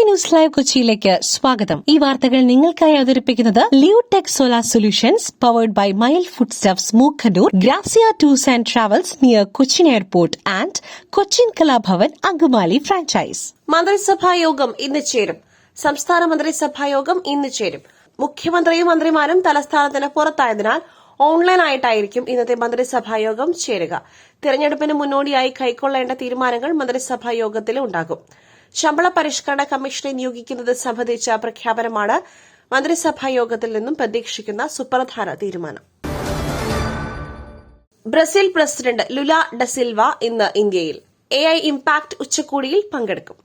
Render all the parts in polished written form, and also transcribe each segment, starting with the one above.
News live കൊച്ചിയിലേക്ക് സ്വാഗതം. ഈ വാർത്തകൾ നിങ്ങൾക്കായി അവതരിപ്പിക്കുന്നത് Leotech solar solutions powered by mile food stuffs Mookkannoor, Grazia tours and travels near Cochin airport and Cochin Kalabhavan Angamaly franchise. മന്ത്രിസഭാ യോഗം ഇന്ന് ചേരും. സംസ്ഥാന മന്ത്രിസഭാ യോഗം ഇന്ന് ചേരും. മുഖ്യമന്ത്രിയും മന്ത്രിമാരും തലസ്ഥാനത്തിന് പുറത്തായതിനാൽ ഓൺലൈനായിട്ടായിരിക്കും ഇന്നത്തെ മന്ത്രിസഭാ യോഗം ചേരുക. തെരഞ്ഞെടുപ്പിന് മുന്നോടിയായി കൈക്കൊള്ളേണ്ട തീരുമാനങ്ങൾ മന്ത്രിസഭാ യോഗത്തിൽ ഉണ്ടാകും. ശമ്പള പരിഷ്കരണ കമ്മീഷനെ നിയോഗിക്കുന്നത് സംബന്ധിച്ച പ്രഖ്യാപനമാണ് മന്ത്രിസഭാ യോഗത്തിൽ നിന്നും പ്രതീക്ഷിക്കുന്ന സുപ്രധാന തീരുമാനം. ബ്രസീൽ പ്രസിഡന്റ് ലുല ഡസിൽവ ഇന്ന് ഇന്ത്യയിൽ AI ഇംപാക്ട് ഉച്ചകോടിയിൽ പങ്കെടുക്കും.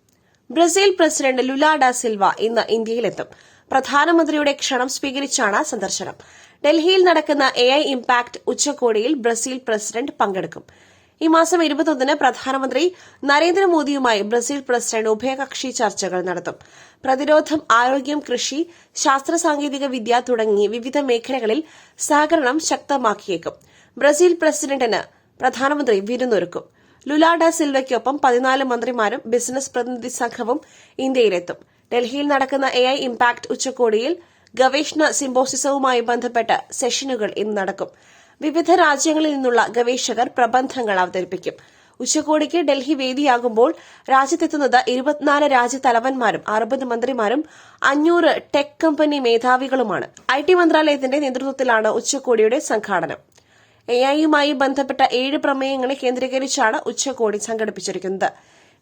ബ്രസീൽ പ്രസിഡന്റ് ലുല ഡസിൽവ ഇന്ന് ഇന്ത്യയിലെത്തും. പ്രധാനമന്ത്രിയുടെ ക്ഷണം സ്വീകരിച്ചാണ് സന്ദർശനം. ഡൽഹിയിൽ നടക്കുന്ന AI ഇംപാക്ട് ഉച്ചകോടിയിൽ ബ്രസീൽ പ്രസിഡന്റ് പങ്കെടുക്കും. ഈ മാസം 21-ന് പ്രധാനമന്ത്രി നരേന്ദ്രമോദിയുമായി ബ്രസീൽ പ്രസിഡന്റ് ഉഭയകക്ഷി ചർച്ചകൾ നടത്തും. പ്രതിരോധം, ആരോഗ്യം, കൃഷി, ശാസ്ത്ര സാങ്കേതിക വിദ്യ തുടങ്ങി വിവിധ മേഖലകളിൽ സഹകരണം ശക്തമാക്കിയേക്കും. ബ്രസീൽ പ്രസിഡന്റിന് പ്രധാനമന്ത്രി വിരുന്നൊരുക്കും. ലുല ഡ സിൽവയ്ക്കൊപ്പം 14 മന്ത്രിമാരും ബിസിനസ് പ്രതിനിധി സംഘവും ഇന്ത്യയിലെത്തും. ഡൽഹിയിൽ നടക്കുന്ന AI ഇംപാക്ട് ഉച്ചകോടിയിൽ ഗവേഷണ സിംബോസിസവുമായി ബന്ധപ്പെട്ട സെഷനുകൾ ഇന്ന് നടക്കും. വിവിധ രാജ്യങ്ങളിൽ നിന്നുള്ള ഗവേഷകർ പ്രബന്ധങ്ങൾ അവതരിപ്പിക്കും. ഉച്ചകോടിക്ക് ഡൽഹി വേദിയാകുമ്പോൾ രാജ്യത്തെത്തുന്നത് 24 രാജ്യത്തലവന്മാരും 60 മന്ത്രിമാരും 500 ടെക് കമ്പനി മേധാവികളുമാണ്. IT മന്ത്രാലയത്തിന്റെ നേതൃത്വത്തിലാണ് ഉച്ചകോടിയുടെ സംഘാടനം. AI-യുമായി ബന്ധപ്പെട്ട 7 പ്രമേയങ്ങളെ കേന്ദ്രീകരിച്ചാണ് ഉച്ചകോടി സംഘടിപ്പിച്ചിരിക്കുന്നത്.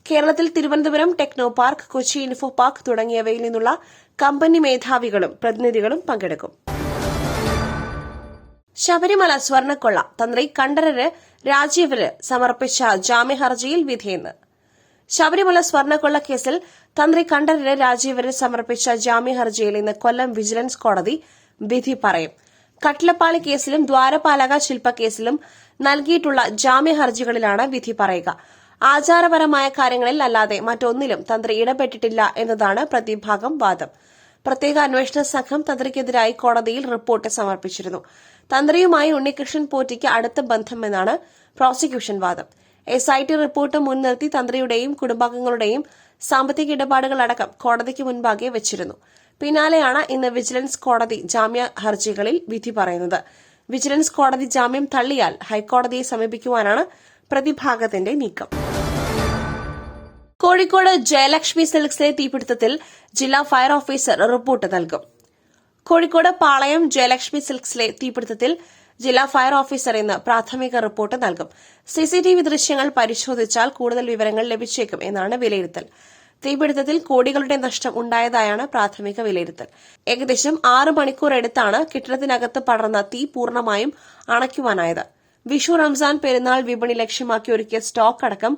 കേരളത്തിൽ Thiruvananthapuram techno park, Kochi info park തുടങ്ങിയവയിൽ നിന്നുള്ള കമ്പനി മേധാവികളും പ്രതിനിധികളും പങ്കെടുക്കും. ശബരിമല സ്വർണ്ണക്കൊള്ള തന്ത്രി കണ്ഠരര് രാജീവര് സമർപ്പിച്ച ജാമ്യഹർജിയിൽ വിധിയെന്ന്. ശബരിമല സ്വർണ്ണക്കൊള്ള കേസിൽ തന്ത്രി കണ്ഠരര് രാജീവര് സമർപ്പിച്ച ജാമ്യഹർജിയിൽ ഇന്ന് കൊല്ലം വിജിലൻസ് കോടതി വിധി പറയും. കട്ടിലപ്പാളി കേസിലും ദ്വാരപാലക ശില്പക്കേസിലും നൽകിയിട്ടുള്ള ജാമ്യഹർജികളിലാണ് വിധി പറയുക. ആചാരപരമായ കാര്യങ്ങളിൽ അല്ലാതെ മറ്റൊന്നിലും തന്ത്രി ഇടപെട്ടിട്ടില്ല എന്നതാണ് പ്രതിഭാഗം വാദം. പ്രത്യേക അന്വേഷണ സംഘം തന്ത്രിക്കെതിരായി കോടതിയിൽ റിപ്പോർട്ട് സമർപ്പിച്ചിരുന്നു. തന്ത്രിയുമായി ഉണ്ണികൃഷ്ണൻ പോറ്റിക്ക് അടുത്ത ബന്ധമെന്നാണ് പ്രോസിക്യൂഷൻ വാദം. SIT റിപ്പോർട്ട് മുൻനിർത്തി തന്ത്രിയുടെയും കുടുംബാംഗങ്ങളുടെയും സാമ്പത്തിക ഇടപാടുകളടക്കം കോടതിക്ക് മുൻപാകെ വെച്ചിരുന്നു. പിന്നാലെയാണ് ഇന്ന് വിജിലൻസ് കോടതി ജാമ്യ ഹർജികളിൽ വിധി പറയുന്നത്. വിജിലൻസ് കോടതി ജാമ്യം തള്ളിയാൽ ഹൈക്കോടതിയെ സമീപിക്കുവാനാണ് പ്രതിഭാഗത്തിന്റെ നീക്കം. കോഴിക്കോട് ജയലക്ഷ്മി സിൽക്സിലെ തീപിടുത്തത്തിൽ ജില്ലാ ഫയർ ഓഫീസർ റിപ്പോർട്ട് നൽകും. കോഴിക്കോട് പാളയം ജയലക്ഷ്മി സിൽക്സിലെ തീപിടുത്തത്തിൽ ജില്ലാ ഫയർ ഓഫീസർ ഇന്ന് പ്രാഥമിക റിപ്പോർട്ട് നൽകും. CCTV ദൃശ്യങ്ങൾ പരിശോധിച്ചാൽ കൂടുതൽ വിവരങ്ങൾ ലഭിച്ചേക്കും എന്നാണ് വിലയിരുത്തൽ. തീപിടുത്തത്തിൽ കോടികളുടെ നഷ്ടം ഉണ്ടായതായാണ് പ്രാഥമിക വിലയിരുത്തൽ. ഏകദേശം 6 മണിക്കൂർ എടുത്താണ് കെട്ടിടത്തിനകത്ത് പടർന്ന തീ പൂർണ്ണമായും അണയ്ക്കുവാനായത്. വിഷു, റംസാൻ, പെരുന്നാൾ വിപണി ലക്ഷ്യമാക്കി ഒരുക്കിയ സ്റ്റോക്ക് അടക്കം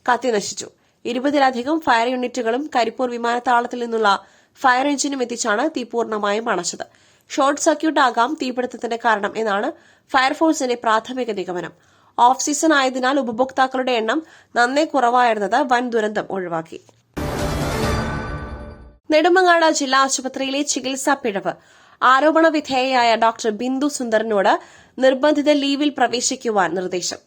കത്തിനശിച്ചു. 20-ലധികം ഫയർ യൂണിറ്റുകളും കരിപ്പൂർ വിമാനത്താവളത്തിൽ നിന്നുള്ള ഫയർ എഞ്ചിനും എത്തിച്ചാണ് തീ പൂർണ്ണമായും അണച്ചത്. ഷോർട്ട് സർക്യൂട്ട് ആകാം തീപിടുത്തത്തിന്റെ കാരണം എന്നാണ് ഫയർഫോഴ്സിന്റെ പ്രാഥമിക നിഗമനം. ഓഫ് സീസൺ ആയതിനാൽ ഉപഭോക്താക്കളുടെ എണ്ണം നന്നേ കുറവായിരുന്നത് വൻ ദുരന്തം ഒഴിവാക്കി. നെടുമങ്ങാട് ജില്ലാ ആശുപത്രിയിലെ ചികിത്സാ പിഴവ് ആരോപണ വിധേയയായ ഡോക്ടർ ബിന്ദു സുന്ദറിനോട് നിർബന്ധിത ലീവിൽ പ്രവേശിക്കുവാൻ നിർദ്ദേശം.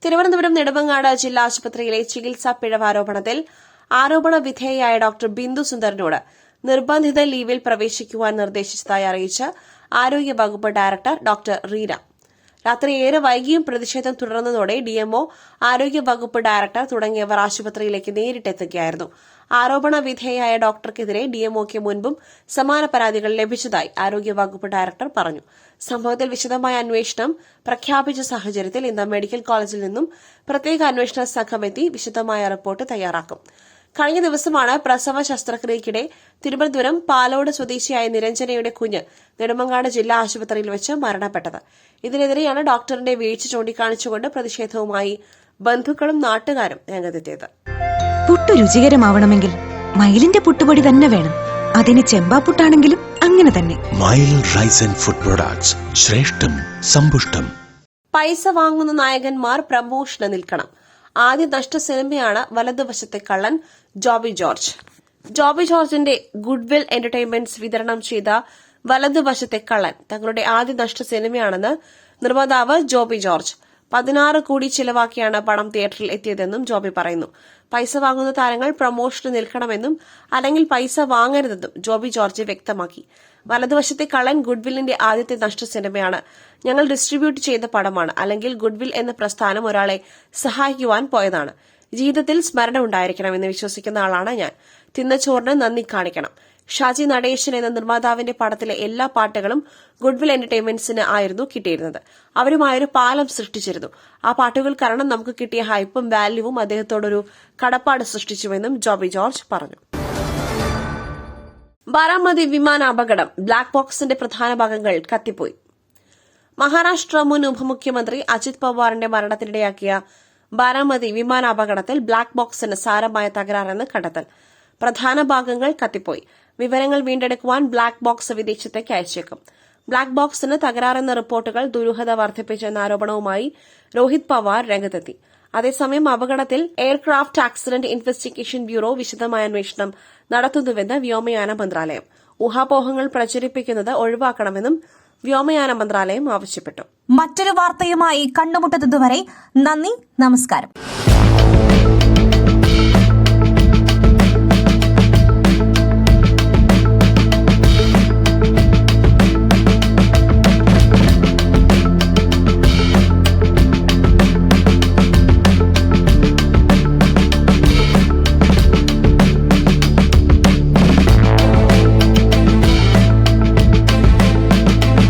തിരുവനന്തപുരം നെടുമങ്ങാട് ജില്ലാ ആശുപത്രിയിലെ ചികിത്സാ പിഴവ് ആരോപണത്തിൽ ആരോപണ വിധേയയായ ഡോക്ടർ ബിന്ദു സുന്ദറിനോട് നിർബന്ധിത ലീവിൽ പ്രവേശിക്കുവാൻ നിർദ്ദേശിച്ചതായി അറിയിച്ച ആരോഗ്യവകുപ്പ് ഡയറക്ടർ ഡോക്ടർ റീന. രാത്രി ഏറെ വൈകിയും പ്രതിഷേധം തുടർന്നതോടെ DMO, ആരോഗ്യവകുപ്പ് ഡയറക്ടർ തുടങ്ങിയവർ ആശുപത്രിയിലേക്ക് നേരിട്ടെത്തുകയായിരുന്നു. ആരോപണ വിധേയയായ ഡോക്ടർക്കെതിരെ DMOയ്ക്ക് മുൻപും സമാന പരാതികൾ ലഭിച്ചതായി ആരോഗ്യവകുപ്പ് ഡയറക്ടർ പറഞ്ഞു. സംഭവത്തിൽ വിശദമായ അന്വേഷണം പ്രഖ്യാപിച്ച സാഹചര്യത്തിൽ ഇന്ന് മെഡിക്കൽ കോളേജിൽ നിന്നും പ്രത്യേക അന്വേഷണ സംഘം എത്തി വിശദമായ റിപ്പോർട്ട് തയ്യാറാക്കും. കഴിഞ്ഞ ദിവസമാണ് പ്രസവ ശസ്ത്രക്രിയയ്ക്കിടെ തിരുവനന്തപുരം പാലോട് സ്വദേശിയായ നിരഞ്ജനയുടെ കുഞ്ഞ് നെടുമങ്ങാട് ജില്ലാ ആശുപത്രിയിൽ വെച്ച് മരണപ്പെട്ടത്. ഇതിനെതിരെയാണ് ഡോക്ടറിന്റെ വീഴ്ച ചൂണ്ടിക്കാണിച്ചുകൊണ്ട് പ്രതിഷേധവുമായി ബന്ധുക്കളും നാട്ടുകാരും രംഗത്തെത്തിയത്. പുട്ടു രുചികരമാവണമെങ്കിൽ മയിലിന്റെ പുട്ടുപൊടി തന്നെ വേണം. അതിന് ചെമ്പാപ്പുട്ടാണെങ്കിലും അങ്ങനെ തന്നെ. മയിൽ റൈസ് ആൻഡ് ഫുഡ് പ്രൊഡക്ട്സ്, ശ്രേഷ്ഠം സമ്പുഷ്ടം. പൈസ വാങ്ങുന്ന നായകന്മാർ പ്രമോഷന് നിൽക്കണം. ആദ്യ നഷ്ട സിനിമയാണ് വലതുവശത്തെ കള്ളൻ. ജോബി ജോർജ്. ജോബി ജോർജിന്റെ ഗുഡ്വിൽ എന്റർടൈൻമെന്റ്സ് വിതരണം ചെയ്ത വലതുവശത്തെ കള്ളൻ തങ്ങളുടെ ആദ്യ നഷ്ട സിനിമയാണെന്ന് നിർമ്മാതാവ് ജോബി ജോർജ് 16 കോടി ചിലവാക്കിയാണ് പണം തിയേറ്ററിൽ എത്തിയതെന്നും ജോബി പറയുന്നു. പൈസ വാങ്ങുന്ന താരങ്ങൾ പ്രൊമോഷന് നിൽക്കണമെന്നും അല്ലെങ്കിൽ പൈസ വാങ്ങരുതെന്നും ജോബി ജോർജ് വ്യക്തമാക്കി. വലതുവശത്തെ കള്ളൻ ഗുഡ്വില്ലിന്റെ ആദ്യത്തെ നഷ്ട സിനിമയാണ്. ഞങ്ങൾ ഡിസ്ട്രിബ്യൂട്ട് ചെയ്ത പടമാണ്. അല്ലെങ്കിൽ ഗുഡ്വിൽ എന്ന പ്രസ്ഥാനം ഒരാളെ സഹായിക്കുവാൻ പോയതാണ്. ജീവിതത്തിൽ സ്മരണ ഉണ്ടായിരിക്കണമെന്ന് വിശ്വസിക്കുന്ന ആളാണ് ഞാൻ. തിന്ന ചോറിന് നന്ദി കാണിക്കണം. ഷാജി നടേശൻ എന്ന നിർമ്മാതാവിന്റെ പടത്തിലെ എല്ലാ പാട്ടുകളും ഗുഡ്വിൽ എന്റർടൈൻമെന്റ്സിന് ആയിരുന്നു കിട്ടിയിരുന്നത്. അവരുമായൊരു പാലം സൃഷ്ടിച്ചിരുന്നു. ആ പാട്ടുകൾ കാരണം നമുക്ക് കിട്ടിയ ഹൈപ്പും വാല്യൂവും അദ്ദേഹത്തോടൊരു കടപ്പാട് സൃഷ്ടിച്ചുവെന്നും ജോബി ജോർജ് പറഞ്ഞു. ബാരാമതി വിമാന അപകടം. ബ്ലാക്ക് ബോക്സിന്റെ പ്രധാന ഭാഗങ്ങൾ കത്തിപ്പോയി. മഹാരാഷ്ട്ര മുൻ ഉപമുഖ്യമന്ത്രി അജിത് പവാറിന്റെ മരണത്തിനിടയാക്കിയ ബാരാമതി വിമാന അപകടത്തിൽ ബ്ലാക്ക് ബോക്സിന് സാരമായ തകരാറെന്ന് കണ്ടെത്തൽ. പ്രധാന ഭാഗങ്ങൾ കത്തിപ്പോയി. വിവരങ്ങൾ വീണ്ടെടുക്കുവാൻ ബ്ലാക്ക് ബോക്സ് വിദേശത്തേക്ക് അയച്ചേക്കും. ബ്ലാക്ക് ബോക്സിന് തകരാറെന്ന റിപ്പോർട്ടുകൾ ദുരൂഹത വർദ്ധിപ്പിച്ചെന്ന ആരോപണവുമായി രോഹിത് പവാർ രംഗത്തെത്തി. അതേസമയം അപകടത്തിൽ എയർക്രാഫ്റ്റ് ആക്സിഡന്റ് ഇൻവെസ്റ്റിഗേഷൻ ബ്യൂറോ വിശദമായ അന്വേഷണം നടത്തുന്നുവെന്ന് വ്യോമയാന മന്ത്രാലയം. ഊഹാപോഹങ്ങൾ പ്രചരിപ്പിക്കുന്നത് ഒഴിവാക്കണമെന്നും വ്യോമയാന മന്ത്രാലയം ആവശ്യപ്പെട്ടു. മറ്റൊരു വാർത്തയുമായി കണ്ടുമുട്ടുന്നതുവരെ നന്ദി, നമസ്കാരം.